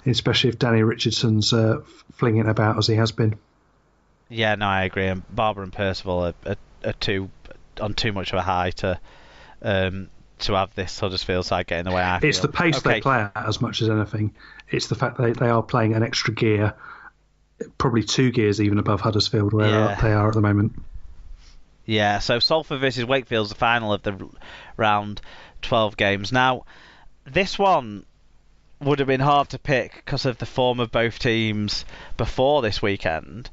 especially if Danny Richardson's flinging it about as he has been. Yeah, no, I agree. And Barber and Percival are on too much of a high to have this Huddersfield side get in the way. It's the pace they play at as much as anything. It's the fact that they are playing an extra gear, probably 2 gears even above Huddersfield where they are at the moment. Yeah, so Salford versus Wakefield's the final of the round 12 games. Now, this one would have been hard to pick because of the form of both teams before this weekend.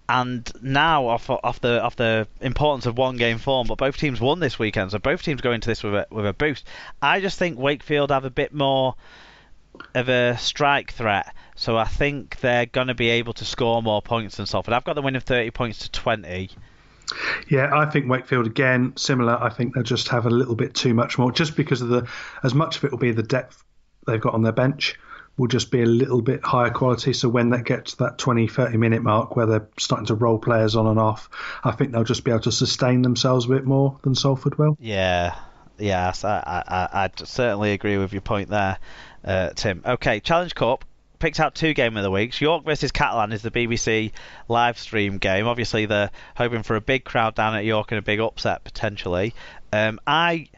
And now, off the importance of one game form, but both teams won this weekend, so both teams go into this with a boost. I just think Wakefield have a bit more of a strike threat, so I think they're going to be able to score more points than Salford. I've got them winning 30 points to 20. Yeah, I think Wakefield, again, similar. I think they'll just have a little bit too much more, just because of as much of it will be the depth they've got on their bench, will just be a little bit higher quality. So when that gets to that 20-30 minute mark where they're starting to roll players on and off, I think they'll just be able to sustain themselves a bit more than Salford will. Yeah, yes, I certainly agree with your point there, Tim. Okay, Challenge Cup picked out 2 game of the weeks. York versus Catalan is the BBC live stream game. Obviously, they're hoping for a big crowd down at York and a big upset potentially. I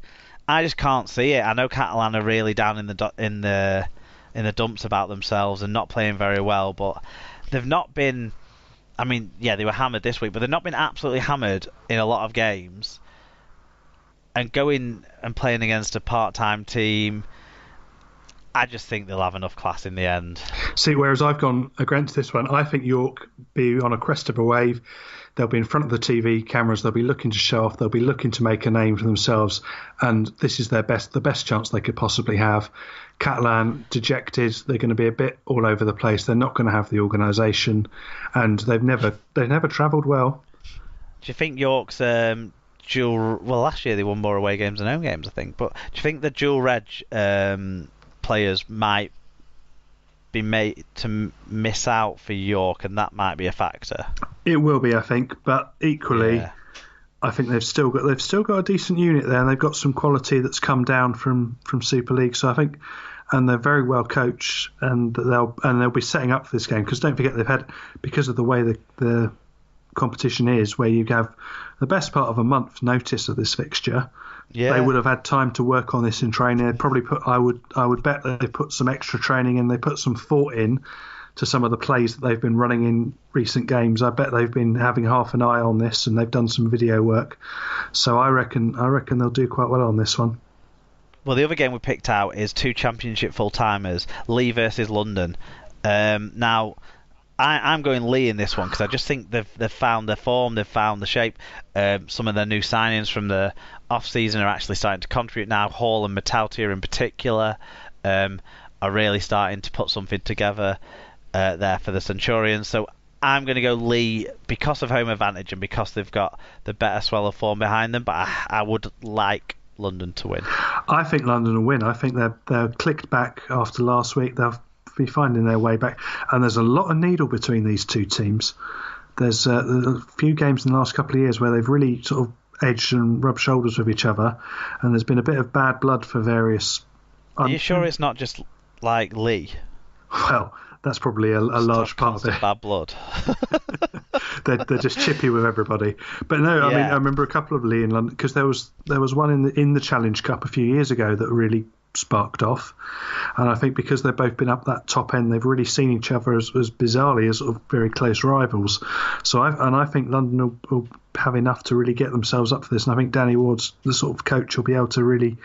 just can't see it. I know Catalan are really down in the dumps about themselves and not playing very well, but they've not been. I mean, yeah, they were hammered this week, but they've not been absolutely hammered in a lot of games. And going and playing against a part-time team, I just think they'll have enough class in the end. See, whereas I've gone against this one, I think York be on a crest of a wave. They'll be in front of the TV cameras. They'll be looking to show off. They'll be looking to make a name for themselves. And this is the best chance they could possibly have. Catalan, dejected. They're going to be a bit all over the place. They're not going to have the organisation. And they've never travelled well. Do you think York's dual... Well, last year they won more away games than home games, I think. But do you think the dual reg players might be made to miss out for York, and that might be a factor? It will be, I think, but equally, I think they've still got a decent unit there, and they've got some quality that's come down from Super League. So I think, and they're very well coached, and they'll be setting up for this game, because don't forget they've had, because of the way the competition is, where you have the best part of a month's notice of this fixture. Yeah. They would have had time to work on this in training. They'd probably I would bet that they put some extra training in. They put some thought in to some of the plays that they've been running in recent games. I bet they've been having half an eye on this, and they've done some video work. So I reckon they'll do quite well on this one. Well, the other game we picked out is 2 Championship full-timers, Lee versus London. Now, I'm going Lee in this one because I just think they've found their form, they've found the shape. Some of their new signings from the off-season are actually starting to contribute now. Hall and Matautia in particular are really starting to put something together there for the Centurions. So I'm going to go Lee because of home advantage and because they've got the better swell of form behind them, but I would like London to win. I think London will win. I think they're clicked back after last week. They'll be finding their way back, and there's a lot of needle between these two teams. There's a few games in the last couple of years where they've really sort of edged and rubbed shoulders with each other, and there's been a bit of bad blood for various. Are you sure it's not just like Lee? Well, that's probably a large part of it. Bad blood. they're just chippy with everybody. But no, I mean, I remember a couple of Lee in London, because there was one in the Challenge Cup a few years ago that really sparked off, and I think because they've both been up that top end, they've really seen each other as bizarrely as sort of very close rivals. So I think London will have enough to really get themselves up for this, and I think Danny Ward's the sort of coach will be able to really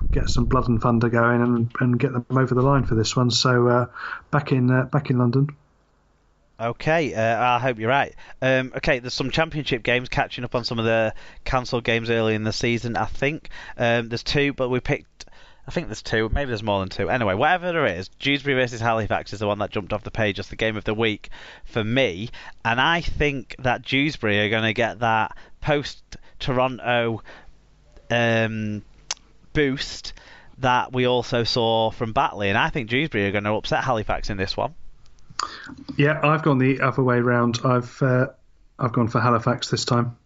get some blood and thunder going and get them over the line for this one. So back in London. Okay, I hope you're right. Okay, there's some championship games catching up on some of the cancelled games early in the season. I think there's 2, but we picked. I think there's 2. Maybe there's more than 2. Anyway, whatever there is, Dewsbury versus Halifax is the one that jumped off the page as the game of the week for me. And I think that Dewsbury are going to get that post-Toronto boost that we also saw from Batley. And I think Dewsbury are going to upset Halifax in this one. Yeah, I've gone the other way round. I've gone for Halifax this time.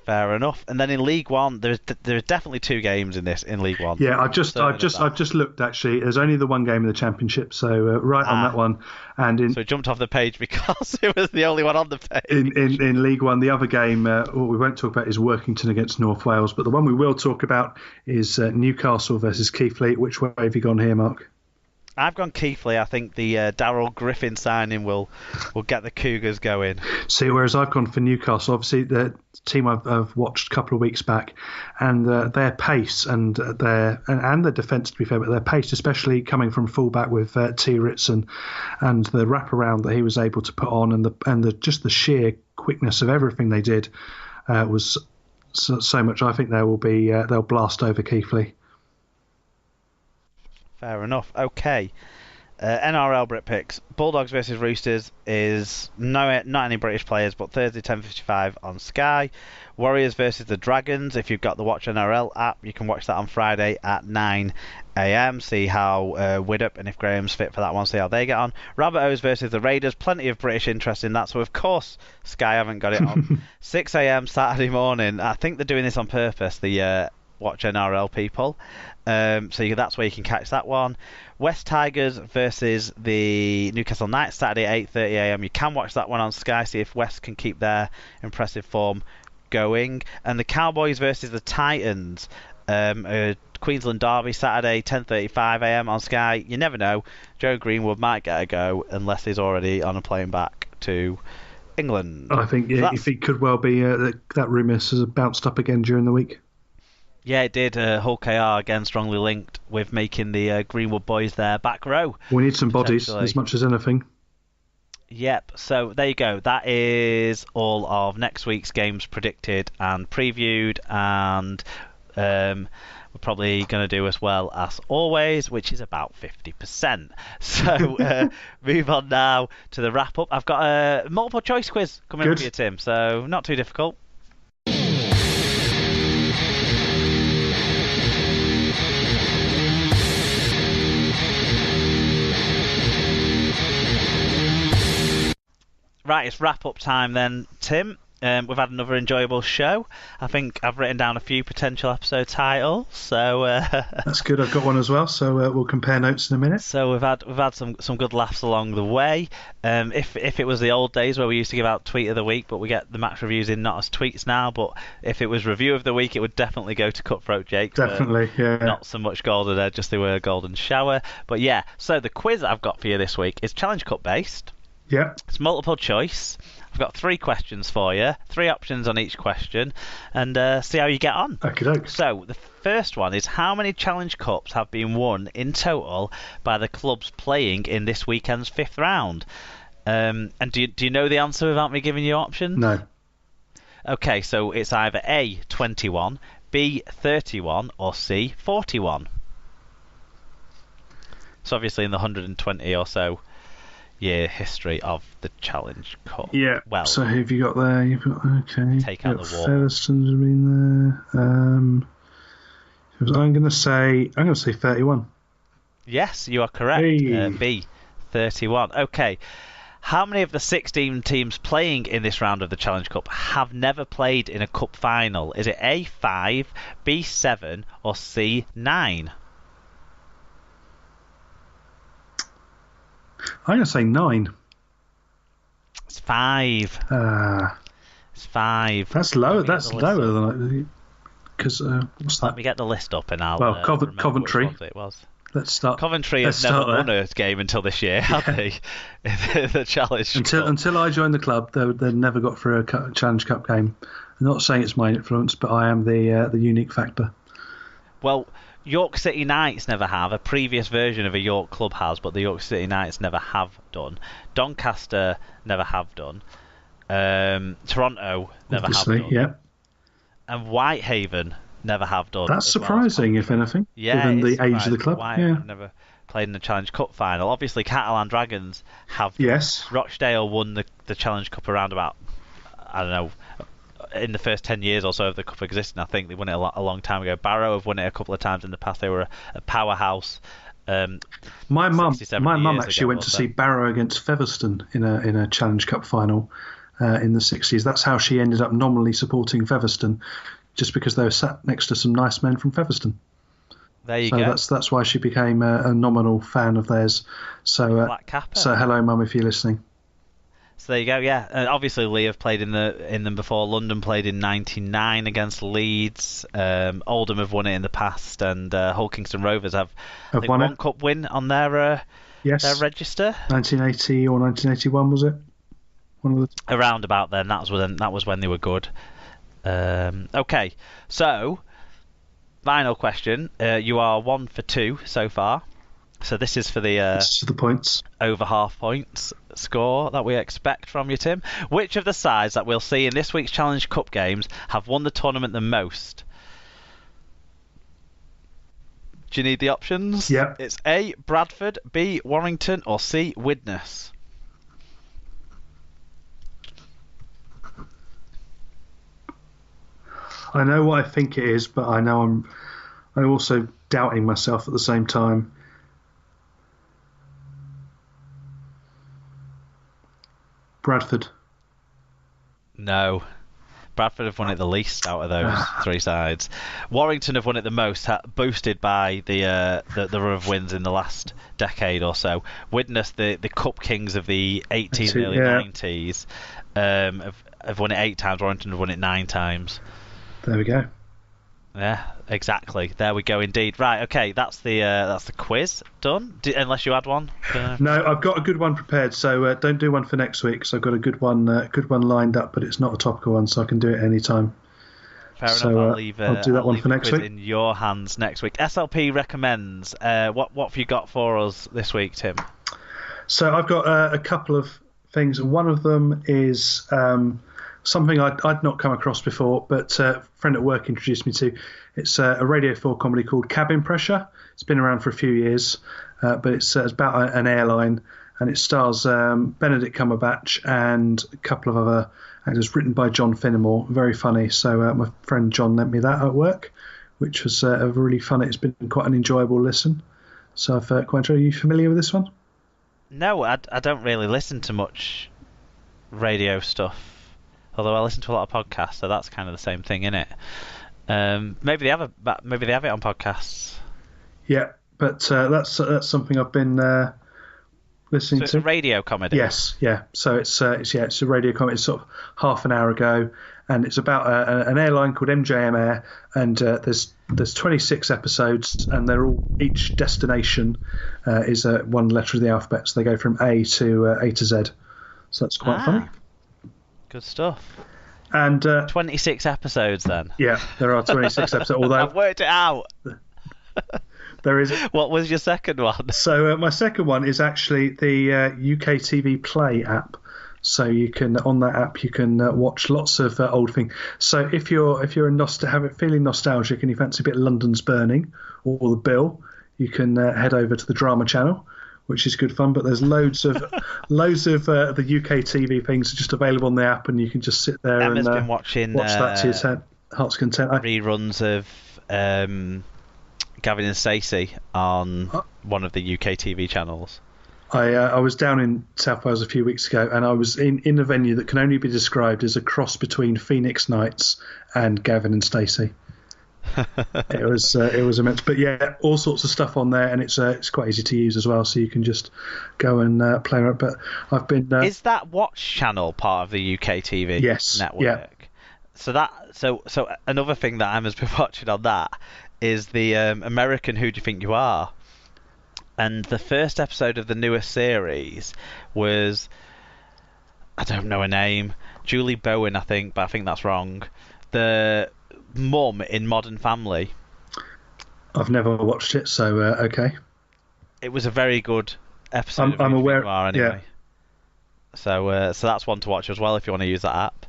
Fair enough. And then in League One, there's definitely 2 games in League One. Yeah, I've just looked actually. There's only the one game in the Championship, so right on that one. And so it jumped off the page because it was the only one on the page. In League One, the other game what we won't talk about is Workington against North Wales, but the one we will talk about is Newcastle versus Keighley. Which way have you gone here, Mark? I've gone Keighley. I think the Darryl Griffin signing will get the Cougars going. See, whereas I've gone for Newcastle, obviously the team I've watched a couple of weeks back, and their pace and their defence, to be fair, but their pace, especially coming from fullback with T. Ritson, and the wraparound that he was able to put on, and just the sheer quickness of everything they did was so much. I think they'll blast over Keighley. Fair enough. Okay. NRL Brit picks. Bulldogs versus Roosters is not any British players, but Thursday 10:55 on Sky. Warriors versus the Dragons. If you've got the Watch NRL app, you can watch that on Friday at 9 a.m. See how Widdop and if Graham's fit for that one, see how they get on. Rabbitohs versus the Raiders. Plenty of British interest in that, so of course Sky haven't got it on. 6 a.m. Saturday morning. I think they're doing this on purpose, the Watch NRL people. So that's where you can catch that one. West Tigers versus the Newcastle Knights, Saturday at 8:30 a.m. You can watch that one on Sky, see if West can keep their impressive form going. And the Cowboys versus the Titans, Queensland Derby, Saturday 10:35 a.m. on Sky. You never know, Joe Greenwood might get a go unless he's already on a plane back to England. I think if he could well be, that rumour has bounced up again during the week. Yeah, it did. Hull KR again strongly linked with making the Greenwood boys their back row. We need some bodies as much as anything. Yep, so there you go. That is all of next week's games predicted and previewed, and we're probably going to do as well as always, which is about 50%. So move on now to the wrap-up. I've got a multiple choice quiz coming up for you, Tim, so not too difficult. Right, it's wrap-up time then, Tim. We've had another enjoyable show. I think I've written down a few potential episode titles, so that's good. I've got one as well, so we'll compare notes in a minute. So we've had some good laughs along the way. If it was the old days where we used to give out tweet of the week, but we get the match reviews in not as tweets now. But if it was review of the week, it would definitely go to Cutthroat Jake. Definitely, yeah. Not so much Golden Edge, just the word Golden Shower. But yeah, so the quiz I've got for you this week is Challenge Cup based. Yeah. It's multiple choice. I've got 3 questions for you, 3 options on each question, and see how you get on. Okey-doke. So the first one is, how many Challenge Cups have been won in total by the clubs playing in this weekend's 5th round? And do you know the answer without me giving you options? No. Okay, so it's either A, 21, B, 31, or C, 41. So obviously in the 120 or so year history of the Challenge Cup. Yeah. Well, so who have you got there? You've got take out the wall. Featherstone's been there. I'm going to say 31. Yes, you are correct. Hey. B, 31. Okay. How many of the 16 teams playing in this round of the Challenge Cup have never played in a cup final? Is it A, 5, B, 7, or C, 9? I'm going to say 9. It's 5. It's 5. That's lower. That's lower than because what's that? Let me get the list up and I'll. Well, Coventry. Which it was. Let's start. Coventry has never won a game until this year, have they? The Challenge Cup. Until I joined the club, they never got through a Challenge Cup game. I'm not saying it's my influence, but I am the unique factor. Well, York City Knights never have. A previous version of a York club has, but the York City Knights never have done. Doncaster never have done. Toronto never Obviously, have done. Yeah. And Whitehaven never have done. That's surprising, if anything, given the age of the club. Whitehaven never played in the Challenge Cup final. Obviously, Catalan Dragons have done. Yes. Rochdale won the Challenge Cup around about, I don't know, in the first 10 years or so of the cup existing. I think they won it a long time ago. Barrow have won it a couple of times in the past. They were a powerhouse. My mum actually went to see Barrow against Featherstone in a Challenge Cup final, in the 60s. That's how she ended up nominally supporting Featherstone, just because they were sat next to some nice men from Featherstone. There you go. That's why she became a nominal fan of theirs. So, Black Kappa. So hello, Mum, if you're listening. So there you go, yeah. And obviously, Lee have played in them before. London played in '99 against Leeds. Oldham have won it in the past, and Hull Kingston Rovers have one cup win on their register. 1980 or 1981 was it? Around about then. That was when they were good. Okay, so final question. You are 1 for 2 so far. So this is for the points. Over half points score that we expect from you, Tim. Which of the sides that we'll see in this week's Challenge Cup games have won the tournament the most? Do you need the options? Yeah. It's A, Bradford, B, Warrington, or C, Widnes. I know what I think it is, but I know I'm also doubting myself at the same time. Bradford. No. Bradford have won it the least out of those three sides. Warrington have won it the most, boosted by the run of wins in the last decade or so. Widnes, the Cup Kings of the 80s and early 90s, have won it 8 times. Warrington have won it 9 times. There we go. Yeah, exactly. There we go indeed. Right, okay, that's the quiz done. Unless you had one. No, I've got a good one prepared, so don't do one for next week. So I've got a good one lined up, but it's not a topical one, so I can do it any time. Fair enough. I'll do that one for next week. In your hands next week. SLP recommends. What have you got for us this week, Tim? So I've got a couple of things. One of them is something I'd not come across before, but a friend at work introduced me to. It's a Radio 4 comedy called Cabin Pressure. It's been around for a few years, but it's about an airline, and it stars Benedict Cumberbatch and a couple of other actors, written by John Finnemore. Very funny. So my friend John lent me that at work, which was really fun. It's been quite an enjoyable listen. So I've quite enjoyed. Are you familiar with this one? No, I don't really listen to much radio stuff. Although I listen to a lot of podcasts, so that's kind of the same thing, isn't it? Maybe they have it on podcasts. Yeah, but that's something I've been listening to. So it's a radio comedy. Yes, yeah. So it's a radio comedy. It's sort of half an hour ago, and it's about an airline called MJM Air, and there's 26 episodes, and they're all, each destination is one letter of the alphabet. So they go from A to Z. So that's quite funny. Good stuff. And 26 episodes then. Yeah, there are 26 episodes. Although I've worked it out. There is. What was your second one? So my second one is actually the UK TV Play app. So you can, on that app, you can watch lots of old things. So if you're feeling nostalgic and you fancy a bit of London's Burning or The Bill, you can head over to the Drama Channel, which is good fun. But there's loads of the UK TV things just available on the app, and you can just sit there Emma's been watching watch that to your heart's content. Reruns of Gavin and Stacey on one of the UK TV channels. I was down in South Wales a few weeks ago, and I was in a venue that can only be described as a cross between Phoenix Nights and Gavin and Stacey. It was immense, but yeah, all sorts of stuff on there, and it's quite easy to use as well, so you can just go and play it. But I've been. Is that Watch channel part of the UK TV network? Yeah. So another thing that Emma's been watching on that is the American Who Do You Think You Are? And the first episode of the newest series was, I don't know her name, Julie Bowen, I think, but I think that's wrong. The mum in Modern Family. I've never watched it, so okay. It was a very good episode. I'm aware. Anyway. Yeah. So that's one to watch as well if you want to use that app.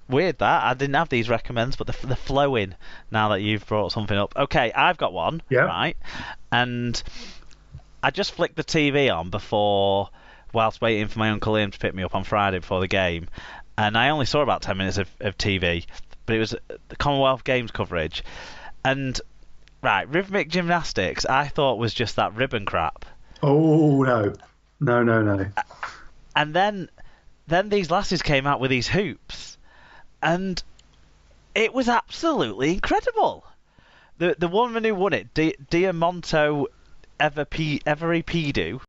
Weird that I didn't have these recommends, but they're flowing now that you've brought something up. Okay, I've got one. Yeah. Right, and I just flicked the TV on whilst waiting for my Uncle Liam to pick me up on Friday before the game, and I only saw about 10 minutes of TV, but it was the Commonwealth Games coverage, and rhythmic gymnastics I thought was just that ribbon crap. Oh no. And then then these lasses came out with these hoops, and it was absolutely incredible. The woman who won it, Diamonto Every Pidu,